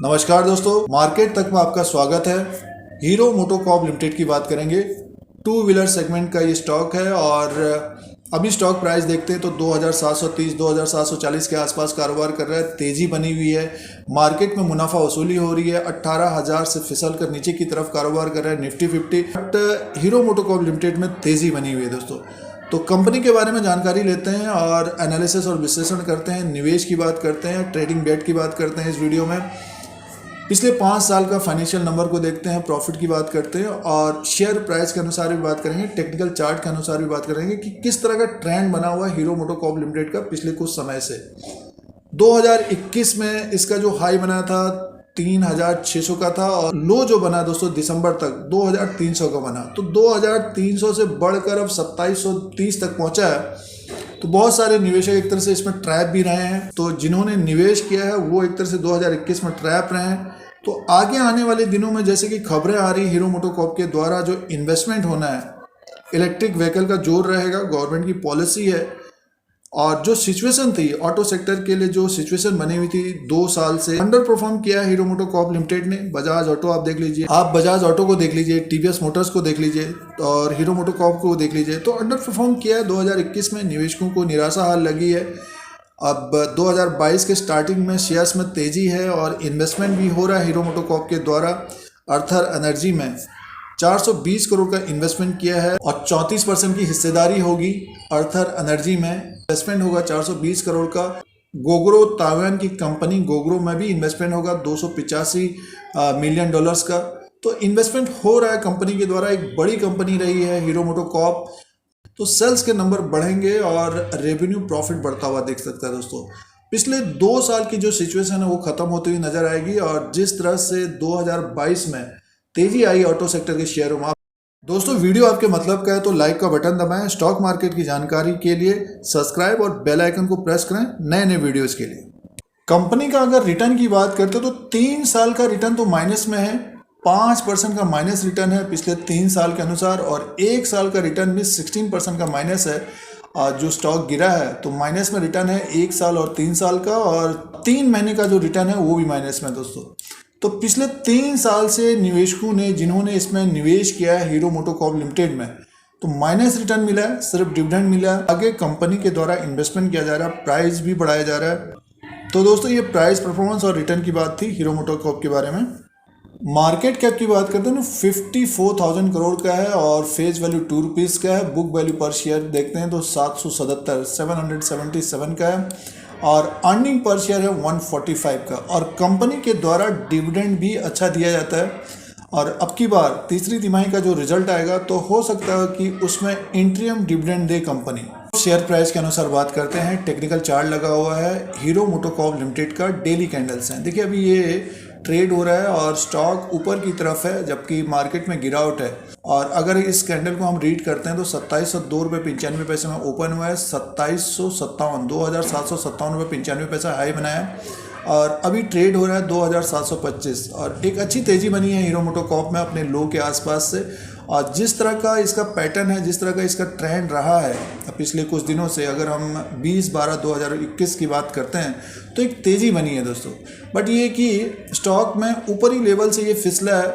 नमस्कार दोस्तों, मार्केट तक में आपका स्वागत है। हीरो मोटोकॉर्प लिमिटेड की बात करेंगे। टू व्हीलर सेगमेंट का ये स्टॉक है और अभी स्टॉक प्राइस देखते हैं तो 2730 2740 के आसपास कारोबार कर रहा है। तेजी बनी हुई है, मार्केट में मुनाफा वसूली हो रही है। 18,000 से फिसल कर नीचे की तरफ कारोबार कर रहा है Nifty 50। But hero MotoCorp limited में तेजी बनी हुई है दोस्तों। तो कंपनी के बारे में जानकारी लेते हैं और एनालिसिस और विश्लेषण करते हैं, निवेश की बात करते हैं, ट्रेडिंग बेट की बात करते हैं इस वीडियो में। पिछले 5 साल का फाइनेंशियल नंबर को देखते हैं, प्रॉफिट की बात करते हैं और शेयर प्राइस के अनुसार भी बात करेंगे, टेक्निकल चार्ट के अनुसार भी बात करेंगे कि किस तरह का ट्रेंड बना हुआ है हीरो मोटोकॉर्प लिमिटेड का पिछले कुछ समय से। 2021 में इसका जो हाई बना था 3,600 का था और लो जो बना दोस्तों दिसंबर तक 2,300 का बना। तो 2,300 से बढ़कर अब 2,730 तक पहुंचा है। तो बहुत सारे निवेशक एक तरह से इसमें ट्रैप भी रहे हैं। तो जिन्होंने निवेश किया है वो एक तरह से 2021 में ट्रैप रहे हैं। तो आगे आने वाले दिनों में जैसे कि खबरें आ रही हीरो मोटोकॉर्प के द्वारा जो इन्वेस्टमेंट होना है, इलेक्ट्रिक व्हीकल का जोर रहेगा, गवर्नमेंट की पॉलिसी है। और जो सिचुएशन थी ऑटो सेक्टर के लिए, जो सिचुएशन बनी हुई थी 2 साल से, अंडर परफॉर्म किया है हीरो मोटोकॉर्प लिमिटेड ने। बजाज ऑटो आप देख लीजिए, आप बजाज ऑटो को देख लीजिए, टीवीएस मोटर्स को देख लीजिए और हीरो मोटोकॉर्प को देख लीजिए। तो अंडर परफॉर्म किया है 2021 में। निवेशकों को निराशा हाल लगी है। अब 2022 के स्टार्टिंग में शेयर्स में तेजी है और इन्वेस्टमेंट भी हो रहा है हीरो मोटोकॉर्प के द्वारा। अर्थर एनर्जी में 420 करोड़ का इन्वेस्टमेंट किया है और 34% की हिस्सेदारी होगी अर्थर एनर्जी में। इन्वेस्टमेंट होगा 420 करोड़ का। गोग्रो, ताइवान की कंपनी गोग्रो में भी इन्वेस्टमेंट होगा 285 मिलियन डॉलर्स का। तो इन्वेस्टमेंट हो रहा है कंपनी के द्वारा। एक बड़ी कंपनी रही है हीरो मोटोकॉर्प। तो सेल्स के नंबर बढ़ेंगे और रेवेन्यू प्रॉफिट बढ़ता हुआ देख सकता है दोस्तों। पिछले 2 साल की जो सिचुएशन है वो खत्म होती हुई नजर आएगी और जिस तरह से 2022 में तेजी आई ऑटो सेक्टर के शेयरों में। दोस्तों वीडियो आपके मतलब का है तो लाइक का बटन दबाएं। स्टॉक मार्केट की जानकारी के लिए सब्सक्राइब और बेल आइकन को प्रेस करें नए नए वीडियोस के लिए। कंपनी का अगर रिटर्न की बात करते तो 3 साल का रिटर्न तो माइनस में है। 5% का माइनस रिटर्न है पिछले 3 साल के अनुसार और 1 साल का रिटर्न भी 16% का माइनस है। जो स्टॉक गिरा है तो माइनस में रिटर्न है 1 साल और 3 साल का, और 3 महीने का जो रिटर्न है वो भी माइनस में दोस्तों। तो पिछले 3 साल से निवेशकों ने, जिन्होंने इसमें निवेश किया है हीरो मोटोकॉर्प लिमिटेड में, तो माइनस रिटर्न मिला है, सिर्फ डिविडेंड मिला है। आगे कंपनी के द्वारा इन्वेस्टमेंट किया जा रहा है, प्राइस भी बढ़ाया जा रहा है। तो दोस्तों ये प्राइस परफॉर्मेंस और रिटर्न की बात थी हीरो मोटोकॉर्प के बारे में। मार्केट कैप की बात करते हैं ना 54,000 करोड़ का है और फेस वैल्यू 2 रुपीज़ का है। बुक वैल्यू पर शेयर देखते हैं तो 777 का है और अर्निंग पर शेयर है 145 का। और कंपनी के द्वारा डिविडेंड भी अच्छा दिया जाता है और अब की बार तीसरी तिमाही का जो रिजल्ट आएगा तो हो सकता है कि उसमें इंटरियम डिविडेंड दे कंपनी। शेयर प्राइस के अनुसार बात करते हैं, टेक्निकल चार्ट लगा हुआ है हीरो मोटोकॉर्प लिमिटेड का। डेली कैंडल्स हैं, देखिए अभी ये ट्रेड हो रहा है और स्टॉक ऊपर की तरफ है जबकि मार्केट में गिरावट है। और अगर इस कैंडल को हम रीड करते हैं तो 2702 रुपये 95 पैसे में ओपन हुआ है। 2,757 रुपये 95 पैसा हाई बनाया है और अभी ट्रेड हो रहा है 2,725 और एक अच्छी तेजी बनी है हीरो मोटोकॉर्प में अपने लो के आसपास से। और जिस तरह का इसका पैटर्न है, जिस तरह का इसका ट्रेंड रहा है पिछले कुछ दिनों से, अगर हम 20/12/2021 की बात करते हैं तो एक तेज़ी बनी है दोस्तों। बट ये कि स्टॉक में ऊपरी लेवल से ये फिसला है।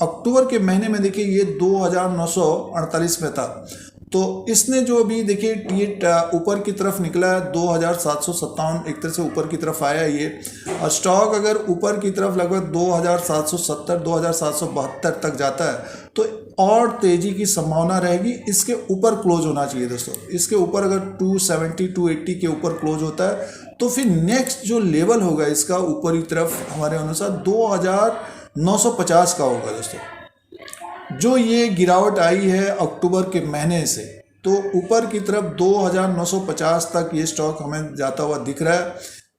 अक्टूबर के महीने में देखिए ये 2,948 में था, तो इसने जो अभी देखिए ये ऊपर की तरफ निकला है 2,757, एक तरह से ऊपर की तरफ आया है ये। और स्टॉक अगर ऊपर की तरफ लगभग 2,770 2,772 तक जाता है तो और तेजी की संभावना रहेगी। इसके ऊपर क्लोज होना चाहिए दोस्तों। इसके ऊपर अगर 270 280 के ऊपर क्लोज होता है तो फिर नेक्स्ट जो लेवल होगा इसका ऊपरी तरफ हमारे अनुसार 2,950 का होगा दोस्तों। जो ये गिरावट आई है अक्टूबर के महीने से, तो ऊपर की तरफ 2,950 तक ये स्टॉक हमें जाता हुआ दिख रहा है।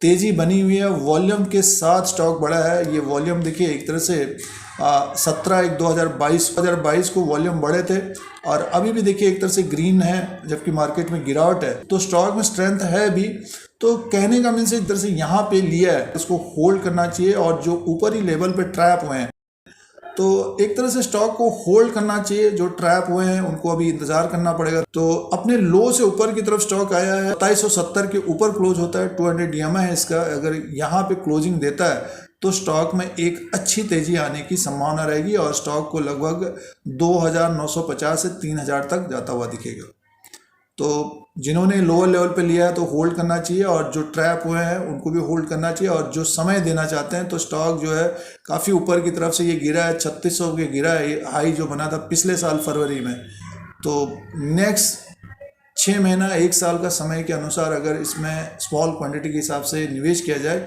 तेजी बनी हुई है, वॉल्यूम के साथ स्टॉक बढ़ा है। ये वॉल्यूम देखिए एक तरह से 17/1/2022 को वॉल्यूम बढ़े थे और अभी भी देखिए एक तरह से ग्रीन है जबकि मार्केट में गिरावट है। तो स्टॉक में स्ट्रेंथ है भी। तो कहने का मीन्स एक तरह से यहाँ पे लिया है, इसको होल्ड करना चाहिए और जो ऊपरी लेवल पे ट्रैप हुए हैं तो एक तरह से स्टॉक को होल्ड करना चाहिए। जो ट्रैप हुए हैं उनको अभी इंतजार करना पड़ेगा। तो अपने लो से ऊपर की तरफ स्टॉक आया है, 2770 के ऊपर क्लोज होता है। 200 EMI है इसका। अगर यहाँ पे क्लोजिंग देता है तो स्टॉक में एक अच्छी तेजी आने की संभावना रहेगी और स्टॉक को लगभग 2950 से 3000 तक जाता हुआ दिखेगा। तो जिन्होंने लोअर लेवल पे लिया है तो होल्ड करना चाहिए, और जो ट्रैप हुए हैं उनको भी होल्ड करना चाहिए, और जो समय देना चाहते हैं तो स्टॉक जो है काफ़ी ऊपर की तरफ से ये गिरा है, 3600 के गिरा है, ये हाई जो बना था पिछले साल फरवरी में। तो नेक्स्ट 6 महीना 1 साल का समय के अनुसार अगर इसमें स्मॉल क्वांटिटी के हिसाब से निवेश किया जाए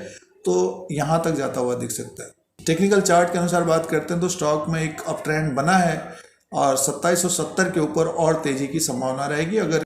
तो यहाँ तक जाता हुआ दिख सकता है। टेक्निकल चार्ट के अनुसार बात करते हैं तो स्टॉक में एक अप ट्रेंड बना है और 2770 के ऊपर और तेजी की संभावना रहेगी अगर,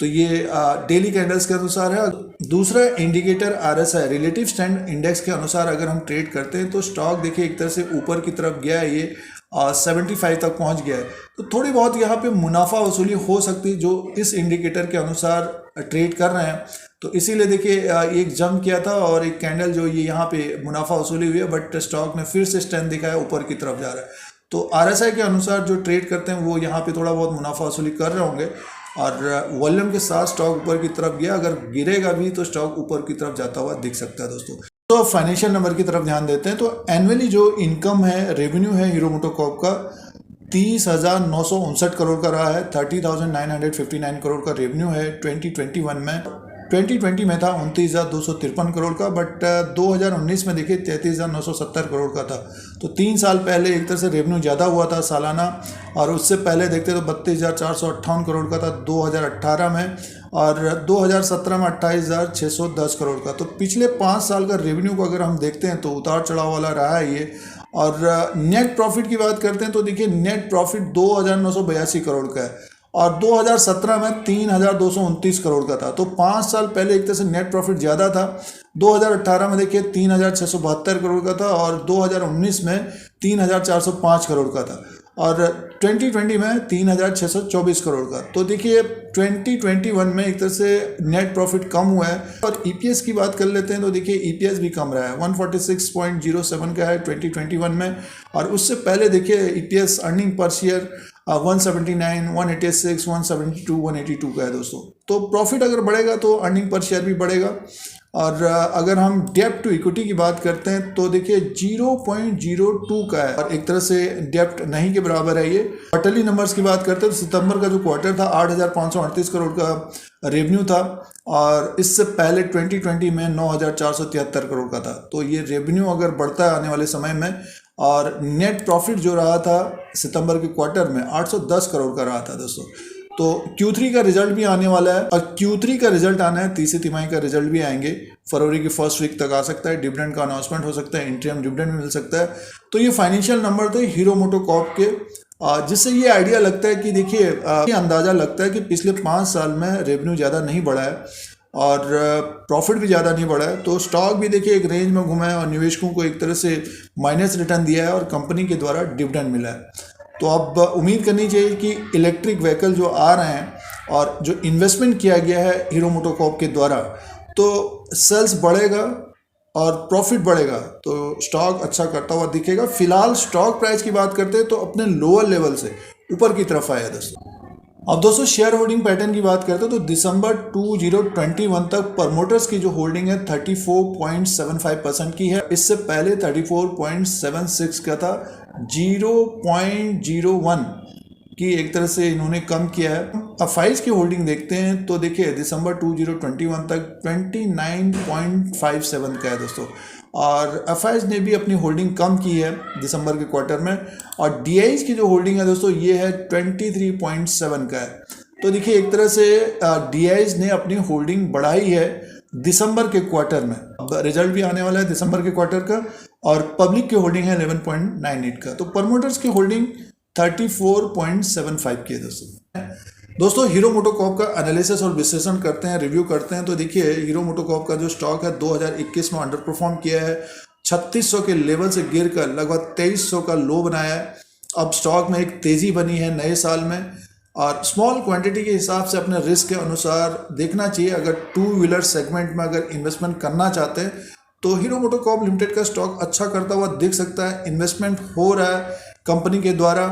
तो ये डेली कैंडल्स के अनुसार है। दूसरा indicator RSI relative strength index के अनुसार अगर हम ट्रेड करते हैं तो स्टॉक देखिए एक तरह से ऊपर की तरफ गया है, ये 75 तक पहुंच गया है, तो थोड़ी बहुत यहाँ पे मुनाफा वसूली हो सकती है जो इस इंडिकेटर के अनुसार ट्रेड कर रहे हैं। तो इसीलिए देखिए एक जंप किया था और एक कैंडल जो ये यहाँ पे मुनाफा वसूली हुई है, बट स्टॉक ने फिर से स्ट्रेंथ दिखाया, ऊपर की तरफ जा रहा है। तो RSI के अनुसार जो ट्रेड करते हैं वो यहाँ पे थोड़ा बहुत मुनाफा वसूली कर रहे होंगे, और वॉल्यूम के साथ स्टॉक ऊपर की तरफ गया, अगर गिरेगा भी तो स्टॉक ऊपर की तरफ जाता हुआ दिख सकता है दोस्तों। तो फाइनेंशियल नंबर की तरफ ध्यान देते हैं तो एनुअली जो इनकम है, रेवेन्यू है हीरो मोटोकॉर्प का 30,959 करोड़ का रहा है, 30,959 करोड़ का रेवेन्यू है 2021 में। 2020 में था 29,253 करोड़ का, बट 2019 में देखिए 33,970 करोड़ का था। तो 3 साल पहले एक तरह से रेवेन्यू ज़्यादा हुआ था सालाना, और उससे पहले देखते तो 32,458 करोड़ का था 2018 में, और 2017 में 28,610 करोड़ का। तो पिछले 5 साल का रेवेन्यू को अगर हम देखते हैं तो उतार चढ़ाव वाला रहा है ये। और नेट प्रॉफिट की बात करते हैं तो देखिए नेट प्रॉफिट 2,982 करोड़ का है, और 2017 में 3,229 करोड़ का था। तो 5 साल पहले एक तरह से नेट प्रॉफिट ज़्यादा था। 2018 में देखिए 3,672 करोड़ का था, और 2019 में 3,405 करोड़ का था, और 2020 में 3,624 करोड़ का। तो देखिए 2021 में एक तरह से नेट प्रॉफिट कम हुआ है। और EPS की बात कर लेते हैं तो देखिए EPS भी कम रहा है, 146.07 का है 2021 में, और उससे पहले देखिए EPS अर्निंग पर शेयर 179, 186, 172, 182 का है दोस्तों। तो प्रॉफिट अगर बढ़ेगा तो अर्निंग पर शेयर भी बढ़ेगा। और अगर हम डेप्ट टू इक्विटी की बात करते हैं तो देखिए 0.02 का है, और एक तरह से डेप्ट नहीं के बराबर है ये। क्वार्टरली नंबर्स की बात करते हैं तो सितंबर का जो क्वार्टर था 8,538 करोड़ का रेवेन्यू था, और इससे पहले 2020 में 9,473 करोड़ का था। तो ये रेवेन्यू अगर बढ़ता है आने वाले समय में, और नेट प्रॉफिट जो रहा था सितंबर के क्वार्टर में 810 करोड़ का रहा था दोस्तों। तो Q3 का रिजल्ट भी आने वाला है, और Q3 का रिजल्ट आना है, तीसरी तिमाही का रिजल्ट भी आएंगे, फरवरी की फर्स्ट वीक तक आ सकता है। डिविडेंड का अनाउंसमेंट हो सकता है, इंटरिम डिविडेंड भी मिल सकता है। तो ये फाइनेंशियल नंबर थे हीरो मोटोकॉर्प के, जिससे ये आइडिया लगता है कि देखिए ये अंदाज़ा लगता है कि पिछले 5 साल में रेवेन्यू ज़्यादा नहीं बढ़ा है और प्रॉफिट भी ज़्यादा नहीं बढ़ा है। तो स्टॉक भी देखिए एक रेंज में घुमा है, और निवेशकों को एक तरह से माइनस रिटर्न दिया है, और कंपनी के द्वारा डिविडेंड मिला है। तो अब उम्मीद करनी चाहिए कि इलेक्ट्रिक व्हीकल जो आ रहे हैं और जो इन्वेस्टमेंट किया गया है हीरो मोटोकॉर्प के द्वारा, तो सेल्स बढ़ेगा और प्रॉफिट बढ़ेगा, तो स्टॉक अच्छा करता हुआ दिखेगा। फिलहाल स्टॉक प्राइस की बात करते हैं तो अपने लोअर लेवल से ऊपर की तरफ आया दोस्तों। अब दोस्तों शेयर होल्डिंग पैटर्न की बात करते हैं तो दिसंबर 2021 तक प्रमोटर्स की जो होल्डिंग है 34.75% की है। इससे पहले 34.76 का था, 0.01 की एक तरह से इन्होंने कम किया है। अब फाइल्स की होल्डिंग देखते हैं तो देखिए दिसंबर 2021 तक 29.57 का है दोस्तों, और एफआईज ने भी अपनी होल्डिंग कम की है दिसंबर के क्वार्टर में, और डीआईज की जो होल्डिंग है दोस्तों ये है 23.7 का है। तो देखिए एक तरह से डीआईज ने अपनी होल्डिंग बढ़ाई है दिसंबर के क्वार्टर में। अब रिजल्ट भी आने वाला है दिसंबर के क्वार्टर का, और पब्लिक की होल्डिंग है 11.98 का। तो प्रमोटर्स की होल्डिंग 34.75 की है दोस्तों। हीरो मोटोकॉर्प का एनालिसिस और विश्लेषण करते हैं, रिव्यू करते हैं। तो देखिए हीरो मोटोकॉर्प का जो स्टॉक है 2021 में अंडर परफॉर्म किया है, 3600 के लेवल से गिरकर लगभग 2300 का लो बनाया है। अब स्टॉक में एक तेजी बनी है नए साल में, और स्मॉल क्वांटिटी के हिसाब से अपने रिस्क के अनुसार देखना चाहिए। अगर 2 व्हीलर सेगमेंट में अगर इन्वेस्टमेंट करना चाहते हैं तो हीरो मोटोकॉर्प लिमिटेड का स्टॉक अच्छा करता हुआ दिख सकता है। इन्वेस्टमेंट हो रहा है कंपनी के द्वारा,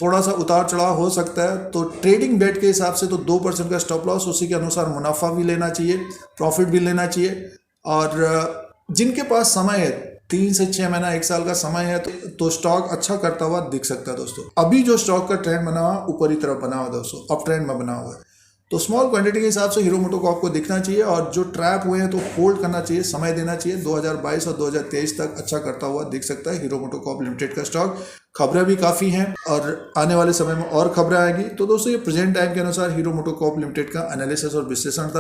थोड़ा सा उतार चढ़ाव हो सकता है। तो ट्रेडिंग बेट के हिसाब से तो 2% का स्टॉप लॉस, उसी के अनुसार मुनाफा भी लेना चाहिए, प्रॉफिट भी लेना चाहिए। और जिनके पास समय है 3 से 6 महीना 1 साल का समय है तो स्टॉक अच्छा करता हुआ दिख सकता है दोस्तों। अभी जो स्टॉक का ट्रेंड बना हुआ ऊपरी तरफ बना हुआ दोस्तों, अप ट्रेंड में बना हुआ है, तो स्मॉल क्वांटिटी के हिसाब से हीरो मोटो को आपको दिखना चाहिए और जो ट्रैप हुए हैं तो होल्ड करना चाहिए, समय देना चाहिए। 2022 और 2023 तक अच्छा करता हुआ दिख सकता है हीरो मोटो कॉर्प लिमिटेड का स्टॉक। खबरें भी काफ़ी हैं और आने वाले समय में और खबरें आएंगी। तो दोस्तों ये प्रेजेंट टाइम के अनुसार हीरो मोटो कॉर्प लिमिटेड का एनालिसिस और विश्लेषण था।